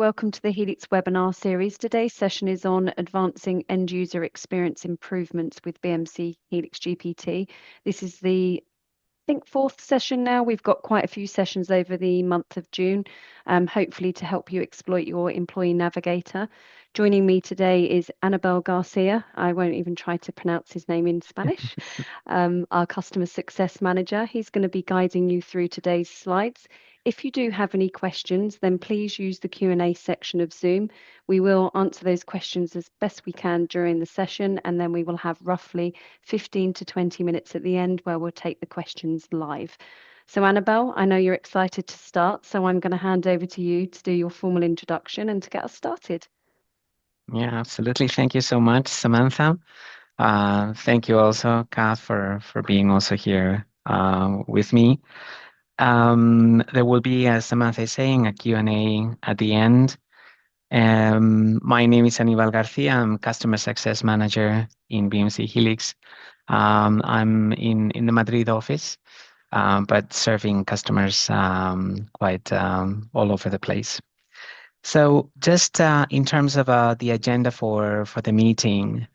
welcome to the Helix webinar series. Today's session is on advancing end user experience improvements with BMC HelixGPT. This is the, I think, fourth session now. We've got quite a few sessions over the month of June, hopefully to help you exploit your Employee Navigator. Joining me today is Annabel Garcia. I won't even try to pronounce his name in Spanish. Our Customer Success Manager. He's going to be guiding you through today's slides. If you do have any questions, then please use the Q&A section of Zoom. We will answer those questions as best we can during the session, and then we will have roughly 15 to 20 minutes at the end where we'll take the questions live. So Annabel, I know you're excited to start, so I'm going to hand over to you to do your formal introduction and to get us started. Yeah, absolutely. Thank you so much, Samantha. Thank you also, Kath, for being also here with me. There will be, as Samantha is saying, a Q&A at the end. My name is Aníbal García. I'm Customer Success Manager in BMC Helix. I'm in the Madrid office, but serving customers quite all over the place. So just in terms of the agenda for the meeting,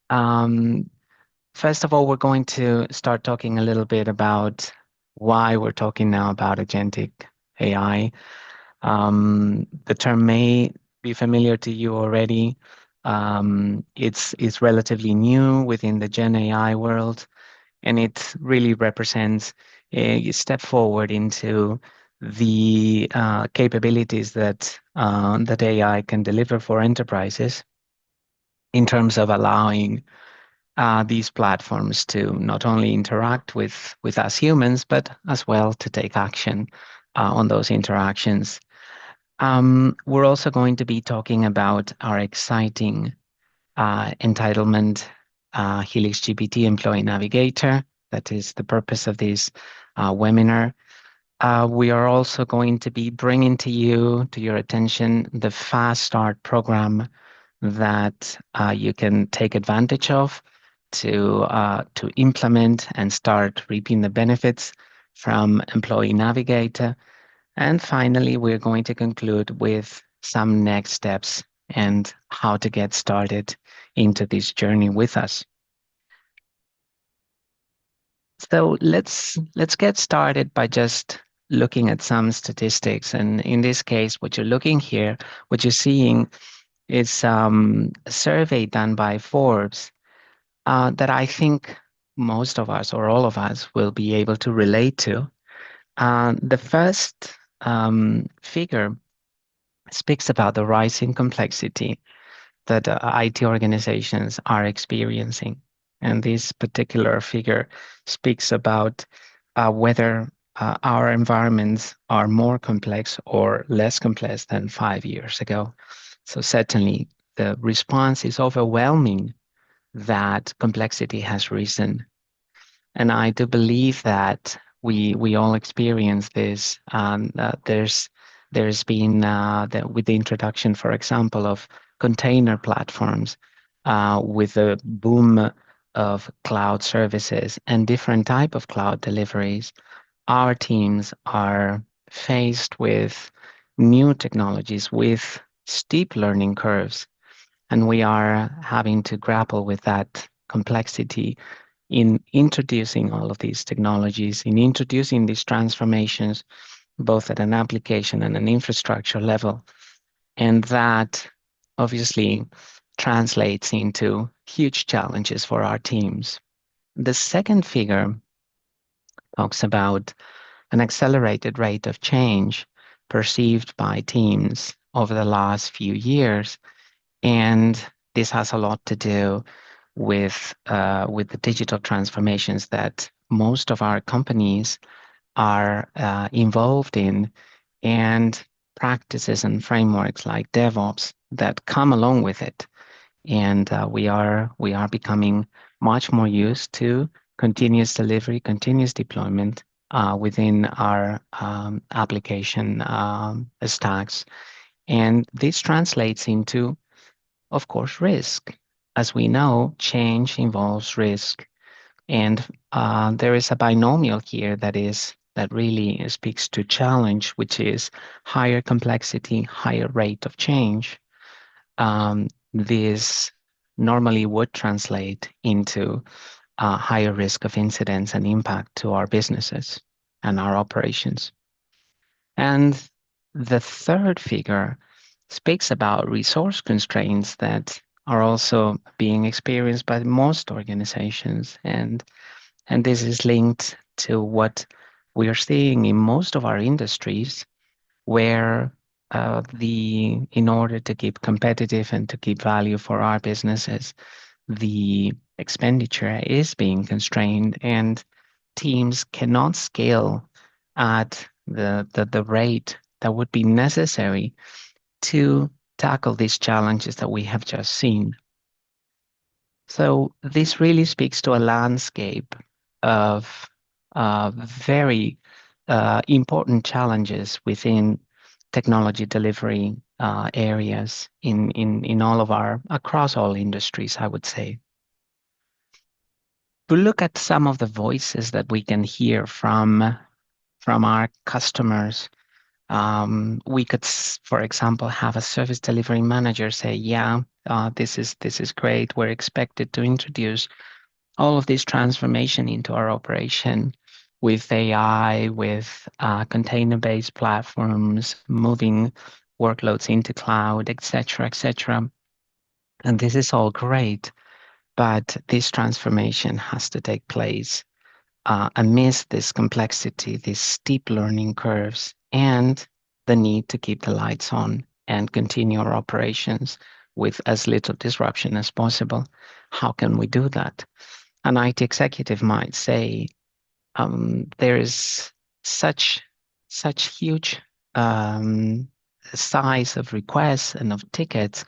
first of all, we're going to start talking a little bit about why we're talking now about agentic AI. The term may be familiar to you already. It's relatively new within the Gen AI world, and it really represents a step forward into the capabilities that that AI can deliver for enterprises in terms of allowing these platforms to not only interact with us humans, but as well to take action on those interactions. We're also going to be talking about our exciting entitlement, HelixGPT Employee Navigator. That is the purpose of this webinar. We are also going to be bringing to your attention, the Fast Start program that you can take advantage of to implement and start reaping the benefits from Employee Navigator. And finally, we're going to conclude with some next steps and how to get started into this journey with us. So let's get started by just looking at some statistics. And in this case, what you're seeing is a survey done by Forbes that I think most of us or all of us will be able to relate to. The first figure speaks about the rising complexity that IT organizations are experiencing. And this particular figure speaks about whether our environments are more complex or less complex than 5 years ago. So certainly the response is overwhelming that complexity has risen. And I do believe that we all experience this. There's been with the introduction, for example, of container platforms, with the boom of cloud services and different type of cloud deliveries, our teams are faced with new technologies with steep learning curves, and we are having to grapple with that complexity in introducing all of these technologies, in introducing these transformations, both at an application and an infrastructure level. And that obviously translates into huge challenges for our teams. The second figure talks about an accelerated rate of change perceived by teams over the last few years. And this has a lot to do with the digital transformations that most of our companies are involved in, and practices and frameworks like DevOps that come along with it. And we are becoming much more used to continuous delivery, continuous deployment within our application stacks. And this translates into, of course, risk. As we know, change involves risk. And there is a binomial here that is that really speaks to challenge, which is higher complexity, higher rate of change. This normally would translate into a higher risk of incidents and impact to our businesses and our operations. And the third figure speaks about resource constraints that are also being experienced by most organizations. And this is linked to what we are seeing in most of our industries, where in order to keep competitive and to keep value for our businesses, the expenditure is being constrained and teams cannot scale at the rate that would be necessary to tackle these challenges that we have just seen. So this really speaks to a landscape of very important challenges within technology delivery areas in all of across all industries, I would say. To look at some of the voices that we can hear from our customers, we could, for example, have a service delivery manager say, "Yeah, this is great. We're expected to introduce all of this transformation into our operation with AI, with container-based platforms, moving workloads into cloud, etc., etc." And this is all great, but this transformation has to take place amidst this complexity, these steep learning curves, and the need to keep the lights on and continue our operations with as little disruption as possible. How can we do that? An IT executive might say, there is such huge size of requests and of tickets,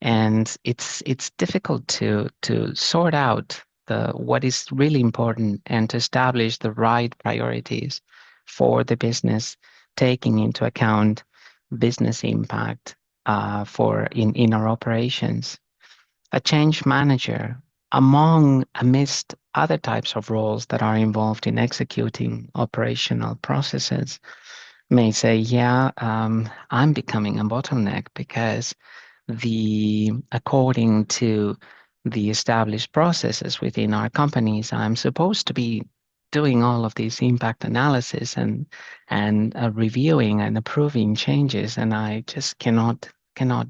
and it's difficult to sort out what is really important and to establish the right priorities for the business, taking into account business impact for in our operations. A change manager, amidst other types of roles that are involved in executing operational processes, may say, "Yeah, I'm becoming a bottleneck because according to the established processes within our companies, I'm supposed to be doing all of these impact analysis and reviewing and approving changes, and I just cannot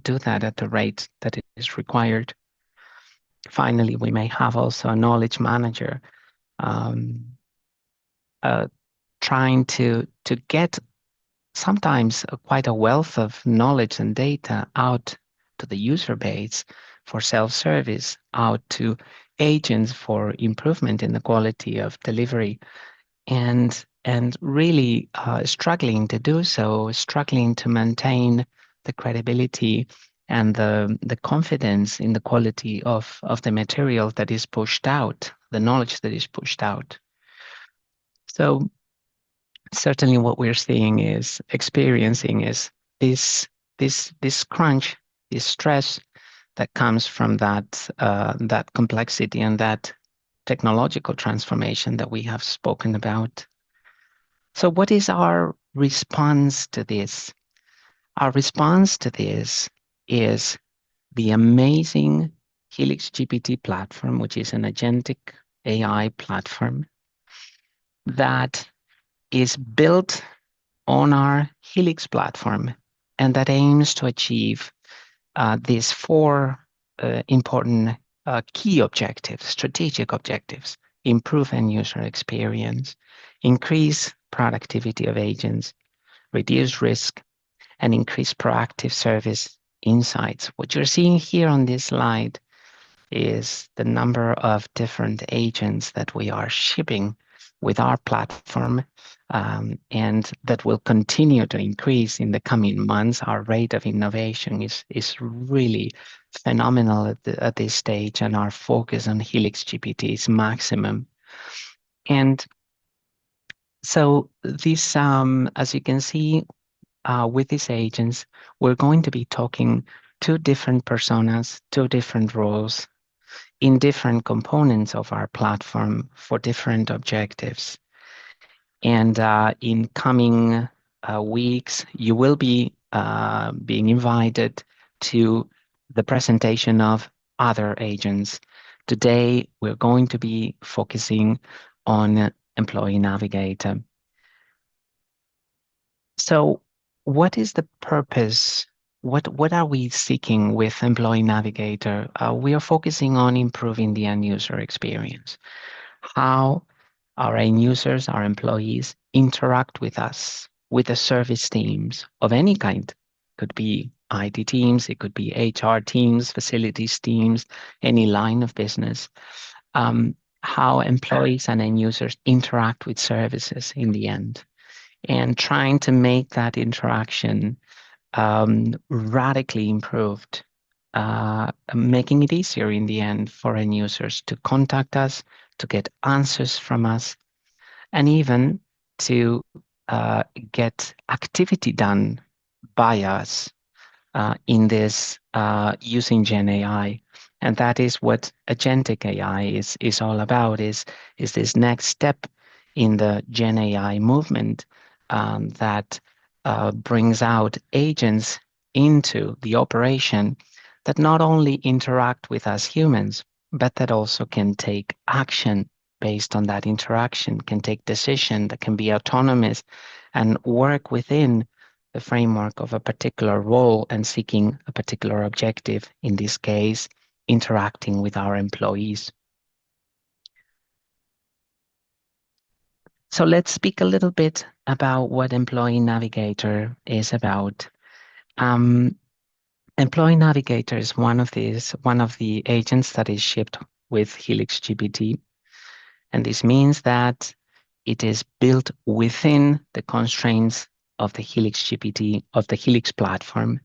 do that at the rate that it is required." Finally, we may have also a knowledge manager um, uh, trying to get sometimes quite a wealth of knowledge and data out to the user base for self-service, out to agents for improvement in the quality of delivery, and really struggling to do so, struggling to maintain the credibility and the confidence in the quality of the material that is pushed out, the knowledge that is pushed out. So certainly what we're experiencing is this crunch, this stress that comes from that complexity and that technological transformation that we have spoken about. So what is our response to this? Our response to this is the amazing HelixGPT platform, which is an agentic AI platform that is built on our Helix platform and that aims to achieve these four important key objectives, strategic objectives: improve end user experience, increase productivity of agents, reduce risk, and increase proactive service insights. What you're seeing here on this slide is the number of different agents that we are shipping with our platform, and that will continue to increase in the coming months. Our rate of innovation is really phenomenal at this stage, and our focus on HelixGPT is maximum. And so this, as you can see, with these agents, we're going to be talking two different personas, two different roles in different components of our platform for different objectives. And in coming weeks, you will be being invited to the presentation of other agents. Today, we're going to be focusing on Employee Navigator. So, what is the purpose? What are we seeking with Employee Navigator? We are focusing on improving the end user experience. How our end users, our employees interact with us, with the service teams of any kind. Could be IT teams, it could be HR teams, facilities teams, any line of business. How employees and end users interact with services in the end, and trying to make that interaction radically improved, making it easier in the end for end users to contact us, to get answers from us, and even to get activity done by us in this using Gen AI. And that is what Agentic AI is all about, is this next step in the Gen AI movement that brings out agents into the operation that not only interact with us humans, but that also can take action based on that interaction, can take decision, that can be autonomous and work within the framework of a particular role and seeking a particular objective, in this case, interacting with our employees. So let's speak a little bit about what Employee Navigator is about. Employee Navigator is one of the agents that is shipped with HelixGPT. And this means that it is built within the constraints of the HelixGPT, of the Helix platform.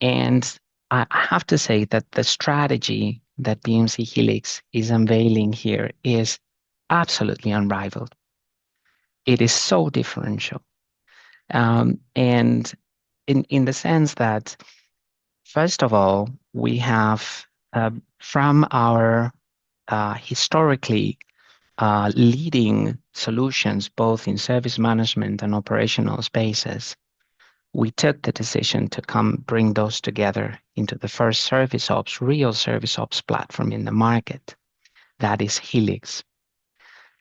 And I have to say that the strategy that BMC Helix is unveiling here is absolutely unrivaled. It is so differential. And in the sense that, first of all, we have from our historically leading solutions, both in service management and operational spaces, we took the decision to come bring those together into the first service ops, real service ops platform in the market. That is Helix.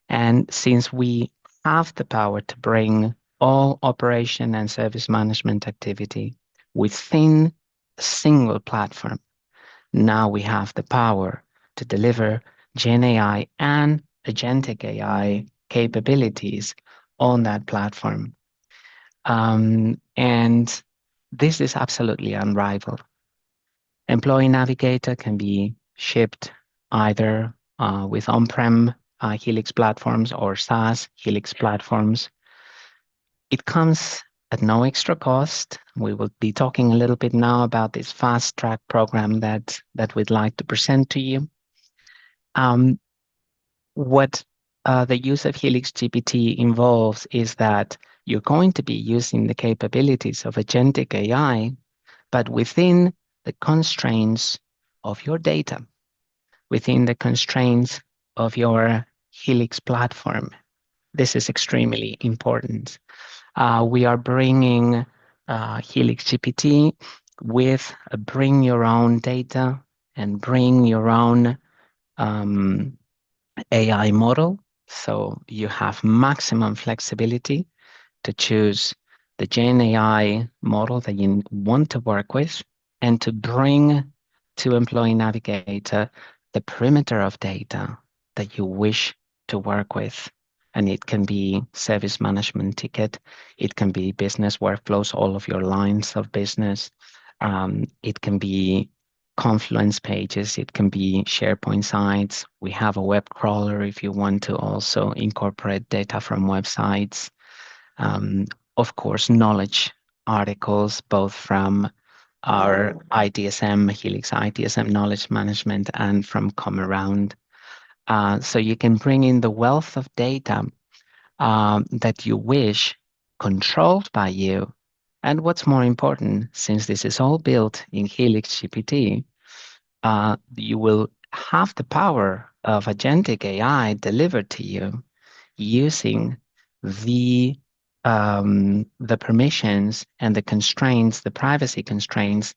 And since we have the power to bring all operation and service management activity within a single platform, now we have the power to deliver Gen AI and Agentic AI capabilities on that platform. And this is absolutely unrivaled. Employee Navigator can be shipped either with on-prem Helix platforms or SaaS Helix platforms. It comes at no extra cost. We will be talking a little bit now about this fast track program that we'd like to present to you. What the use of HelixGPT involves is that you're going to be using the capabilities of Agentic AI, but within the constraints of your data, within the constraints of your Helix platform. This is extremely important. We are bringing HelixGPT with a bring your own data and bring your own AI model. So you have maximum flexibility to choose the Gen AI model that you want to work with and to bring to Employee Navigator the perimeter of data that you wish to work with. And it can be service management ticket, it can be business workflows, all of your lines of business. It can be Confluence pages, it can be SharePoint sites. We have a web crawler if you want to also incorporate data from websites. Of course, knowledge articles, both from our ITSM, Helix ITSM knowledge management, and from Come Around. So you can bring in the wealth of data that you wish, controlled by you. And what's more important, since this is all built in HelixGPT, you will have the power of Agentic AI delivered to you using the permissions and the constraints, the privacy constraints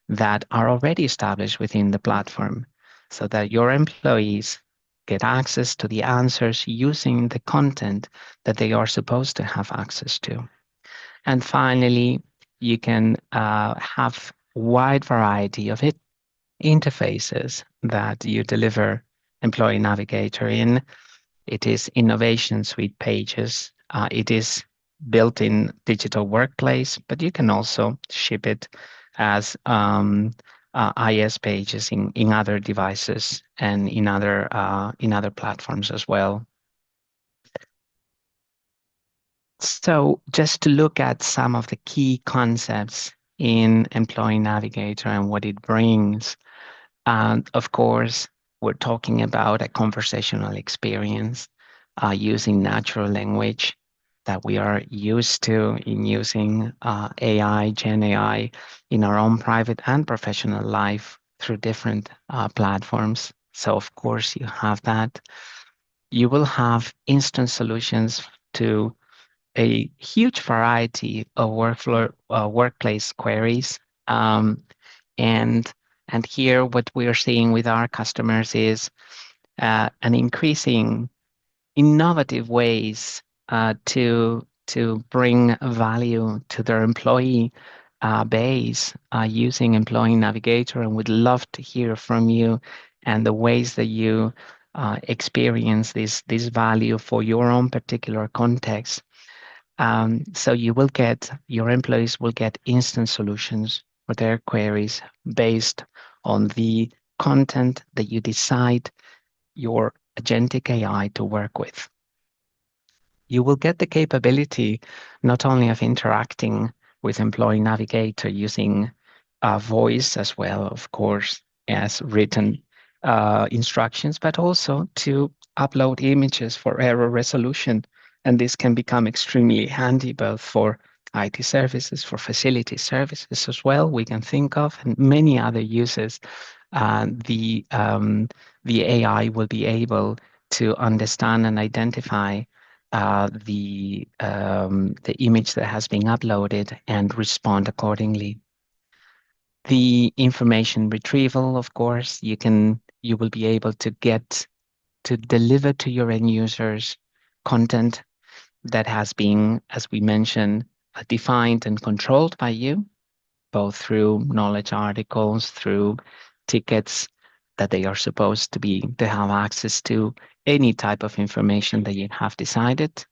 that are already established within the platform, so that your employees get access to the answers using the content that they are supposed to have access to. And finally, you can have wide variety of interfaces that you deliver Employee Navigator in. It is innovation suite pages. It is built-in digital workplace, but you can also ship it as IS pages in other devices and in other platforms as well. So just to look at some of the key concepts in Employee Navigator and what it brings. And of course, we're talking about a conversational experience using natural language that we are used to in using AI, Gen AI, in our own private and professional life through different platforms. So of course you have that. You will have instant solutions to a huge variety of workplace queries. And and here, what we are seeing with our customers is an increasing innovative ways to bring value to their employee base using Employee Navigator, and would love to hear from you and the ways that you experience this value for your own particular context. So your employees will get instant solutions for their queries based on the content that you decide your agentic AI to work with. You will get the capability not only of interacting with Employee Navigator using voice as well, of course, as written instructions, but also to upload images for error resolution. And this can become extremely handy both for IT services, for facility services as well, we can think of, and many other uses. The AI will be able to understand and identify the image that has been uploaded and respond accordingly. The information retrieval, of course, you will be able to get to deliver to your end users content that has been, as we mentioned, defined and controlled by you, both through knowledge articles, through tickets that they are supposed to have access to any type of information that you have decided.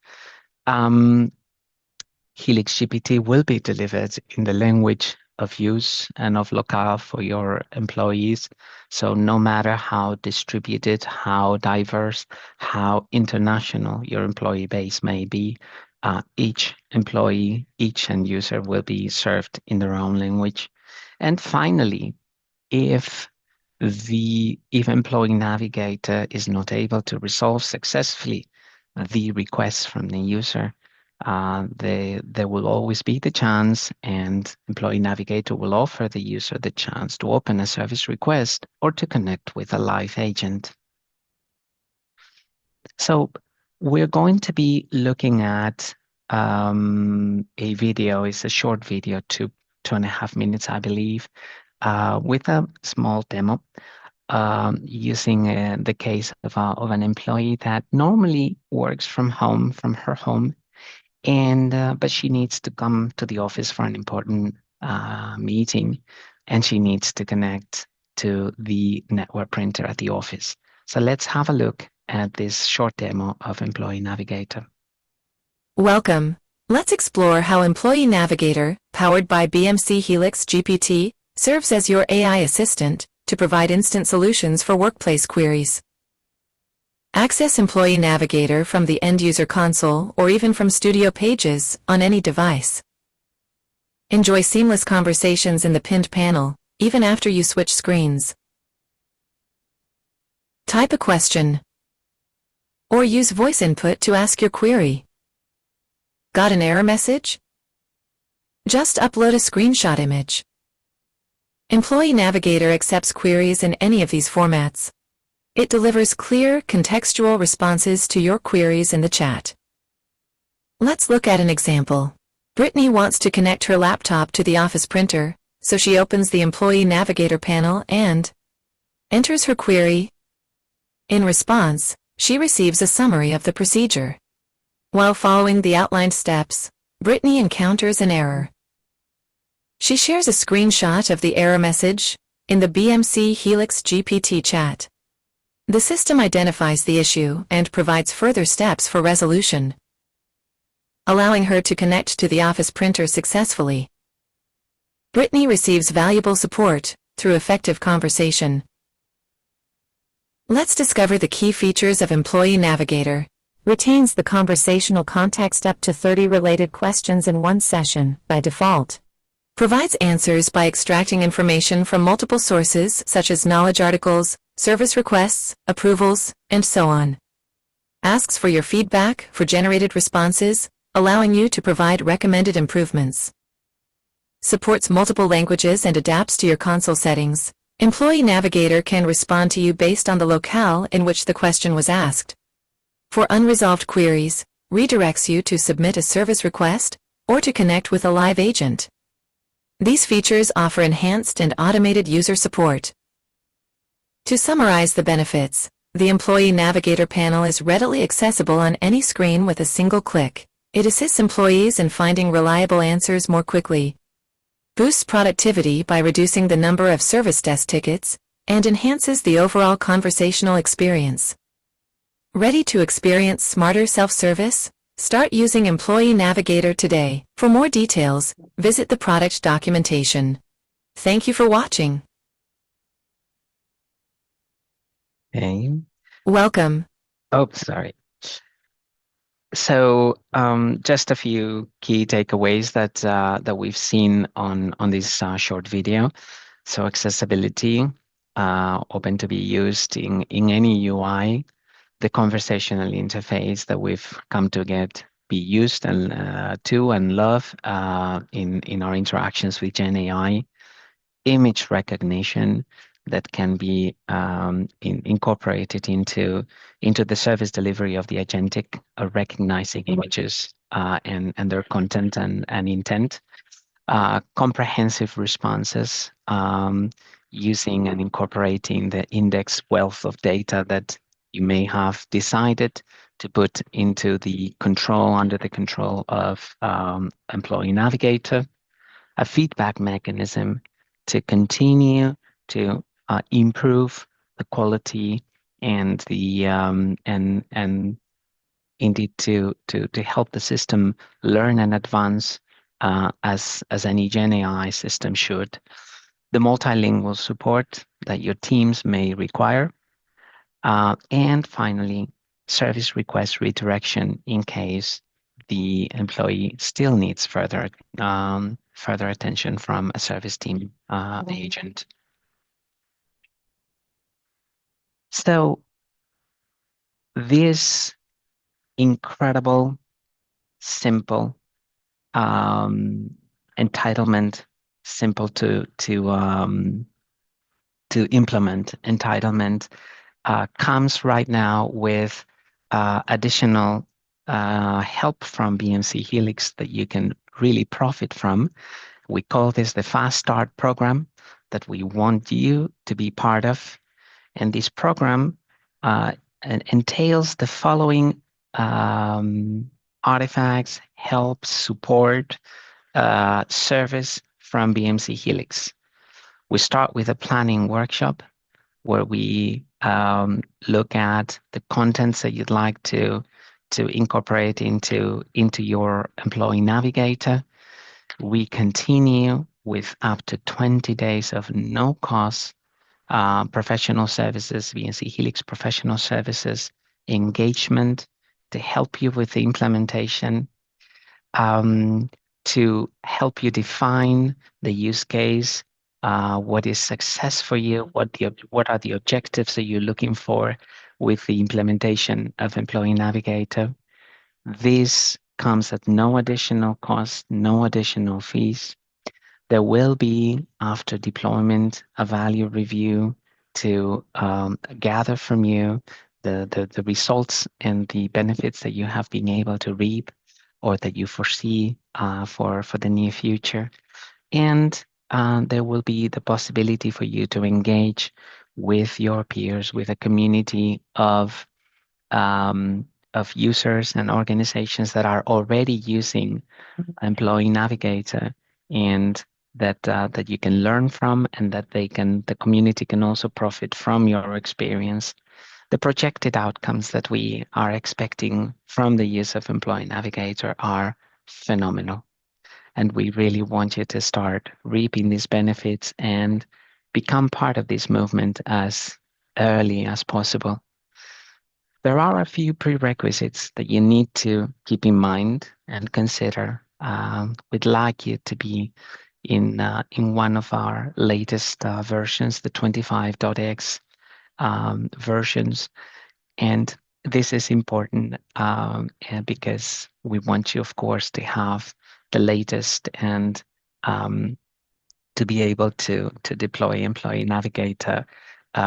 HelixGPT will be delivered in the language of use and of locale for your employees. So no matter how distributed, how diverse, how international your employee base may be, each employee, each end user will be served in their own language. And finally, if Employee Navigator is not able to resolve successfully the request from the user, there will always be the chance, and Employee Navigator will offer the user the chance to open a service request or to connect with a live agent. So we're going to be looking at a video. It's a short video, 2.5 minutes, I believe, with a small demo using the case of an employee that normally works from her home, and but she needs to come to the office for an important meeting, and she needs to connect to the network printer at the office. So let's have a look at this short demo of Employee Navigator. Welcome. Let's explore how Employee Navigator, powered by BMC HelixGPT, serves as your AI assistant to provide instant solutions for workplace queries. Access Employee Navigator from the end-user console or even from Studio Pages on any device. Enjoy seamless conversations in the pinned panel, even after you switch screens. Type a question or use voice input to ask your query. Got an error message? Just upload a screenshot image. Employee Navigator accepts queries in any of these formats. It delivers clear, contextual responses to your queries in the chat. Let's look at an example. Brittany wants to connect her laptop to the office printer, so she opens the Employee Navigator panel and enters her query. In response, she receives a summary of the procedure. While following the outlined steps, Brittany encounters an error. She shares a screenshot of the error message in the BMC HelixGPT chat. The system identifies the issue and provides further steps for resolution, allowing her to connect to the office printer successfully. Brittany receives valuable support through effective conversation. Let's discover the key features of Employee Navigator. Retains the conversational context up to 30 related questions in one session by default. Provides answers by extracting information from multiple sources such as knowledge articles, service requests, approvals, and so on. Asks for your feedback for generated responses, allowing you to provide recommended improvements. Supports multiple languages and adapts to your console settings. Employee Navigator can respond to you based on the locale in which the question was asked. For unresolved queries, redirects you to submit a service request or to connect with a live agent. These features offer enhanced and automated user support. To summarize the benefits, the Employee Navigator panel is readily accessible on any screen with a single click. It assists employees in finding reliable answers more quickly, boosts productivity by reducing the number of service desk tickets, and enhances the overall conversational experience. Ready to experience smarter self-service? Start using Employee Navigator today. For more details, visit the product documentation. Thank you for watching. Okay. Welcome. Oh, sorry. So, just a few key takeaways that we've seen on this short video. So, accessibility, open to be used in any UI. The conversational interface that we've come to be used and to and love in our interactions with Gen AI. Image recognition that can be incorporated into the service delivery of the agentic, recognizing images and their content and intent. Comprehensive responses, using and incorporating the index wealth of data that you may have decided to put into under the control of Employee Navigator. A feedback mechanism to continue to improve the quality and the and indeed to help the system learn and advance as any Gen AI system should. The multilingual support that your teams may require, and finally, service request redirection in case the employee still needs further attention from a service team agent. So this incredible, simple entitlement, simple to implement entitlement comes right now with additional help from BMC Helix that you can really profit from. We call this the Fast Start program that we want you to be part of. And this program entails the following artifacts, help, support, service from BMC Helix. We start with a planning workshop where we look at the contents that you'd like to incorporate into your Employee Navigator. We continue with up to 20 days of no cost professional services, BMC Helix professional services engagement to help you with the implementation, to help you define the use case, what is success for you, what are the objectives that you're looking for with the implementation of Employee Navigator. This comes at no additional cost, no additional fees. There will be, after deployment, a value review to gather from you the results and the benefits that you have been able to reap or that you foresee for the near future. And there will be the possibility for you to engage with your peers, with a community of users and organizations that are already using Employee Navigator, and that you can learn from, and that the community can also profit from your experience. The projected outcomes that we are expecting from the use of Employee Navigator are phenomenal. And we really want you to start reaping these benefits and become part of this movement as early as possible. There are a few prerequisites that you need to keep in mind and consider. We'd like you to be in one of our latest versions, the 25.x versions. And this is important because we want you, of course, to have the latest and to be able to deploy Employee Navigator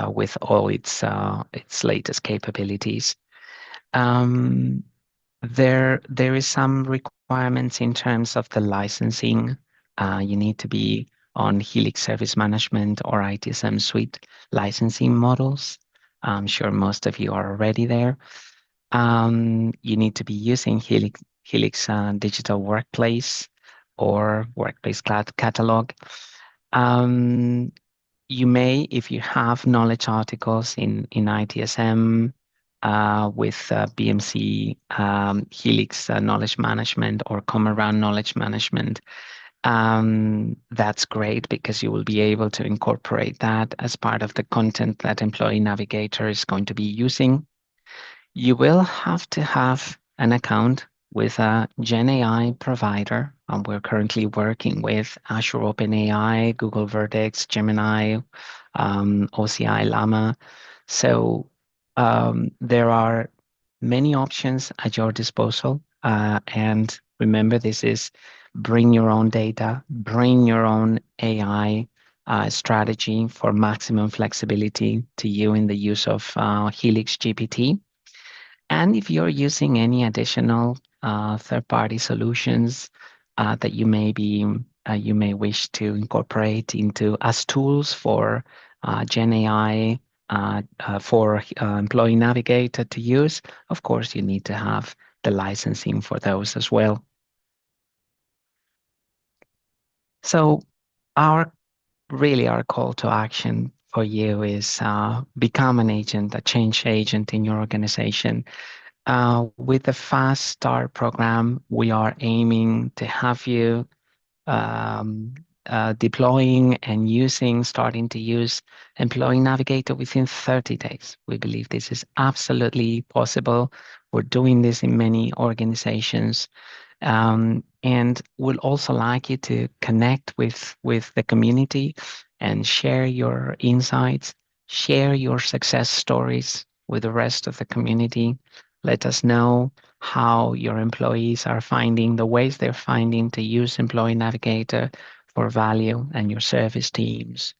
with all its latest capabilities. There is some requirements in terms of the licensing. You need to be on Helix Service Management or ITSM Suite licensing models. I'm sure most of you are already there. You need to be using Helix Digital Workplace or Workplace Cloud Catalog. You may, if you have knowledge articles in ITSM with BMC, Helix Knowledge Management, or Come Around Knowledge Management, that's great because you will be able to incorporate that as part of the content that Employee Navigator is going to be using. You will have to have an account with a Gen AI provider. We're currently working with Azure OpenAI, Google Vertex, Gemini, OCI Llama. So there are many options at your disposal. And remember, this is bring your own data, bring your own AI strategy for maximum flexibility to you in the use of HelixGPT. And if you're using any additional third-party solutions that you may wish to incorporate into as tools for Gen AI, for Employee Navigator to use, of course, you need to have the licensing for those as well. So our call to action for you is become an agent, a change agent in your organization. With the Fast Start program, we are aiming to have you deploying and starting to use Employee Navigator within 30 days. We believe this is absolutely possible. We're doing this in many organizations. And we'd also like you to connect with the community and share your insights, share your success stories with the rest of the community. Let us know how your employees are finding the ways they're finding to use Employee Navigator for value, and your service teams,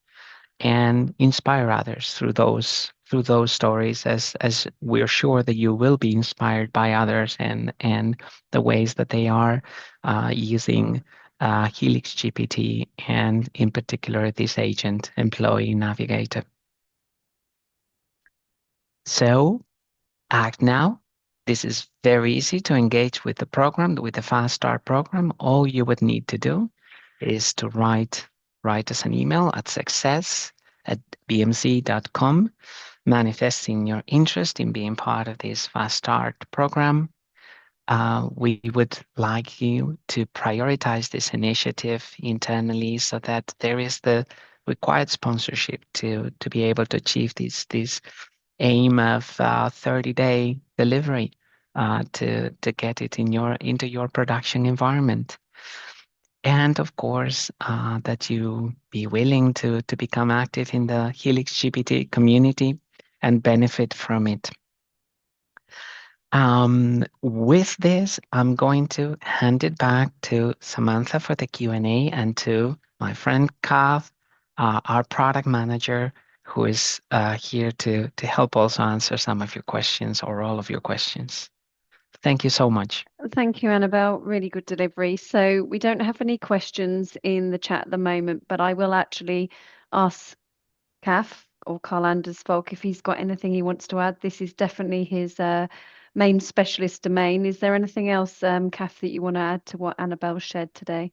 and inspire others through those stories, as we're sure that you will be inspired by others and the ways that they are using HelixGPT, and in particular this agent, Employee Navigator. So act now. This is very easy to engage with the program, with the Fast Start program. All you would need to do is to write us an email at success@bmc.com, manifesting your interest in being part of this Fast Start program. We would like you to prioritize this initiative internally so that there is the required sponsorship to be able to achieve this aim of 30-day delivery to get it into your production environment. And of course, that you be willing to become active in the HelixGPT community and benefit from it. With this, I'm going to hand it back to Samantha for the Q&A, and to my friend Kath, our product manager, who is here to help also answer some of your questions or all of your questions. Thank you so much. Thank you, Annabelle. Really good delivery. So we don't have any questions in the chat at the moment, but I will actually ask Kath or Carl-Anders Folk if he's got anything he wants to add. This is definitely his main specialist domain. Is there anything else, Kath, that you want to add to what Annabelle shared today?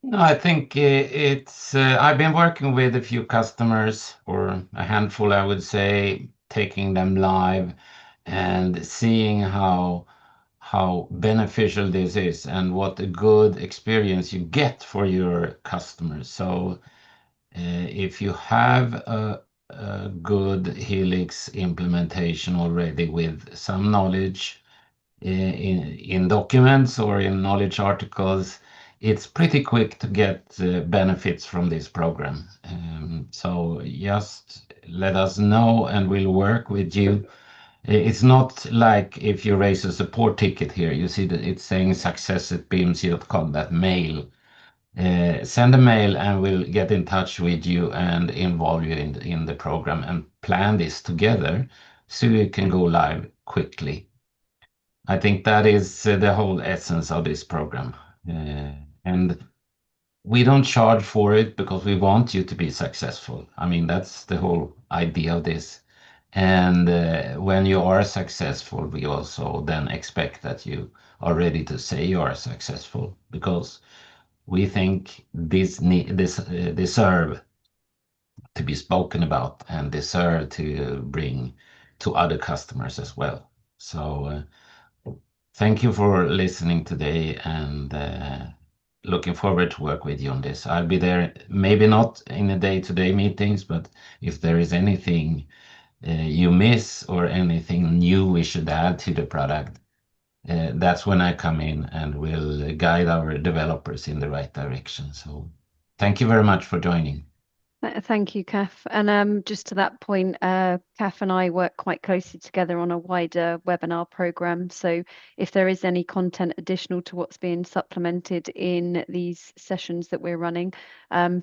No, I think it's, I've been working with a few customers, or a handful, I would say, taking them live and seeing how beneficial this is and what a good experience you get for your customers. So if you have a good Helix implementation already with some knowledge in documents or in knowledge articles, it's pretty quick to get benefits from this program. So just let us know and we'll work with you. It's not like if you raise a support ticket here, you see that it's saying success@bmc.com, that mail. Send a mail and we'll get in touch with you and involve you in the program and plan this together so you can go live quickly. I think that is the whole essence of this program. And we don't charge for it because we want you to be successful. I mean, that's the whole idea of this. And when you are successful, we also then expect that you are ready to say you are successful, because we think this deserve to be spoken about and deserve to bring to other customers as well. So thank you for listening today, and looking forward to work with you on this. I'll be there, maybe not in the day-to-day meetings, but if there is anything you miss or anything new we should add to the product, that's when I come in and will guide our developers in the right direction. So thank you very much for joining. Thank you, Kath. And just to that point, Kath and I work quite closely together on a wider webinar program. So if there is any content additional to what's being supplemented in these sessions that we're running,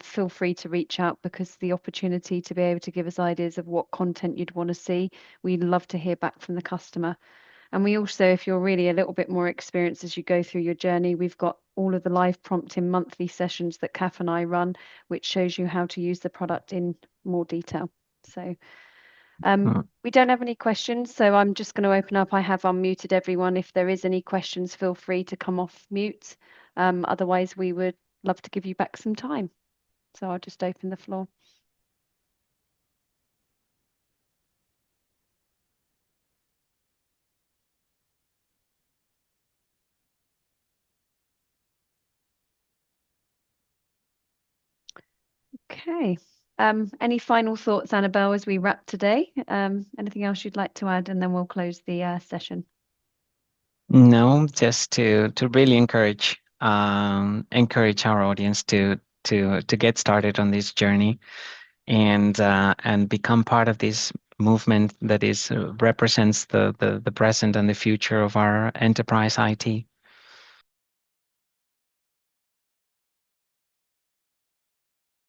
feel free to reach out, because the opportunity to be able to give us ideas of what content you'd want to see, we'd love to hear back from the customer. And we also, if you're really a little bit more experienced as you go through your journey, we've got all of the live prompting monthly sessions that Kath and I run, which shows you how to use the product in more detail. So we don't have any questions, so I'm just going to open up. I have unmuted everyone. If there is any questions, feel free to come off mute. Otherwise, we would love to give you back some time. So I'll just open the floor. Okay. Any final thoughts, Annabelle, as we wrap today? Anything else you'd like to add, and then we'll close the session? No, just to really encourage our audience to get started on this journey, and become part of this movement that is represents the present and the future of our enterprise IT.